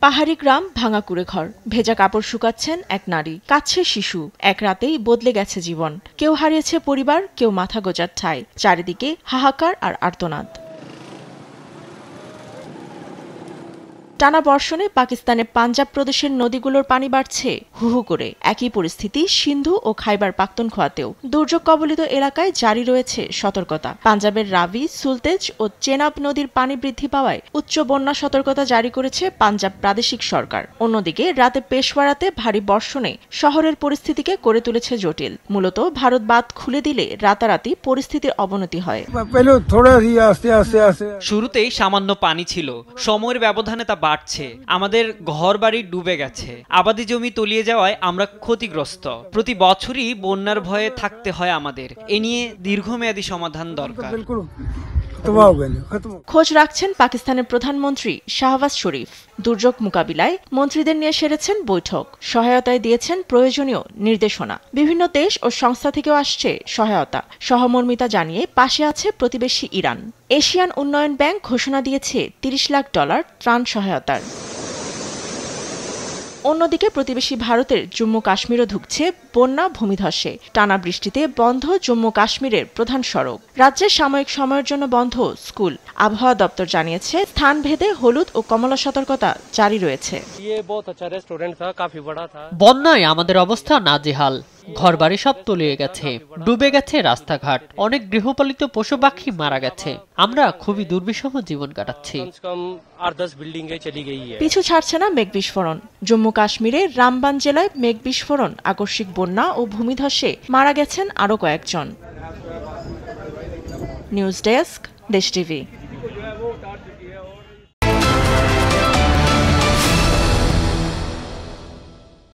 পাহাড়ি গ্রাম, ভাঙা কুড়ে ঘর, ভেজা কাপড় শুকাচ্ছেন এক নারী, কাঁদছে শিশু। এক রাতেই বদলে গেছে জীবন। কেউ হারিয়েছে পরিবার, কেউ মাথা গোঁজার ঠাঁই। চারিদিকে হাহাকার আর আর্তনাদ। টানা বর্ষণে পাকিস্তানের পাঞ্জাব প্রদেশের নদীগুলোর পানি বাড়ছে হু হু করে। একই পরিস্থিতি সিন্ধু ও খাইবার পাখতুনখোয়াতেও। দুর্যোগ কবলিত এলাকায় জারি রয়েছে সতর্কতা। পাঞ্জাবের রাভি, সুলতেজ ও চেনাব নদীর পানি বৃদ্ধি পাওয়ায় উচ্চ বন্যা সতর্কতা জারি করেছে পাঞ্জাব প্রাদেশিক সরকার। অন্যদিকে রাতে পেশওয়ারাতে ভারী বর্ষণে শহরের পরিস্থিতিকে করে তুলেছে জটিল। মূলত ভারত বাঁধ খুলে দিলে রাতারাতি পরিস্থিতির অবনতি হয়। শুরুতেই সামান্য পানি ছিল, সময়ের ব্যবধানে তা বাড়ছে। আমাদের ঘরবাড়ি ডুবে গেছে, আবাদি জমি তলিয়ে যাওয়ায় আমরা ক্ষতিগ্রস্ত। প্রতি বছরই বন্যার ভয়ে থাকতে হয় আমাদের। এ নিয়ে দীর্ঘমেয়াদী সমাধান দরকার। খোঁজ রাখছেন পাকিস্তানের প্রধানমন্ত্রী শাহবাজ শরীফ। দুর্যোগ মোকাবিলায় মন্ত্রীদের নিয়ে সেরেছেন বৈঠক। সহায়তায় দিয়েছেন প্রয়োজনীয় নির্দেশনা। বিভিন্ন দেশ ও সংস্থা থেকেও আসছে সহায়তা। সহমর্মিতা জানিয়ে পাশে আছে প্রতিবেশী ইরান। এশিয়ান উন্নয়ন ব্যাংক ঘোষণা দিয়েছে $30 লাখ ত্রাণ সহায়তার। অন্যদিকে প্রতিবেশী ভারতের জম্মু কাশ্মীরও ঢুকছে বন্যা ভূমিধসে। টানা বৃষ্টিতে বন্ধ জম্মু কাশ্মীরের প্রধান সড়ক। রাজ্যে সাময়িক সময়ের জন্য বন্ধ স্কুল। আবহাওয়া দপ্তর জানিয়েছে স্থানভেদে হলুদ ও কমলা সতর্কতা জারি রয়েছে। বন্যায় আমাদের অবস্থা নাজেহাল। ঘরবাড়ি সব তলিয়ে গেছে, ডুবে গেছে রাস্তাঘাট, অনেক গৃহপালিত পশু পাখি মারা গেছে। আমরা খুবই দুর্বিষহ জীবন কাটাচ্ছি। পিছু ছাড়ছে না মেঘ বিস্ফোরণ। জম্মু কাশ্মীরের রামবান জেলায় মেঘ বিস্ফোরণ, আকস্মিক বন্যা ও ভূমিধসে মারা গেছেন আরও কয়েকজন। নিউজ ডেস্ক, দেশ টিভি।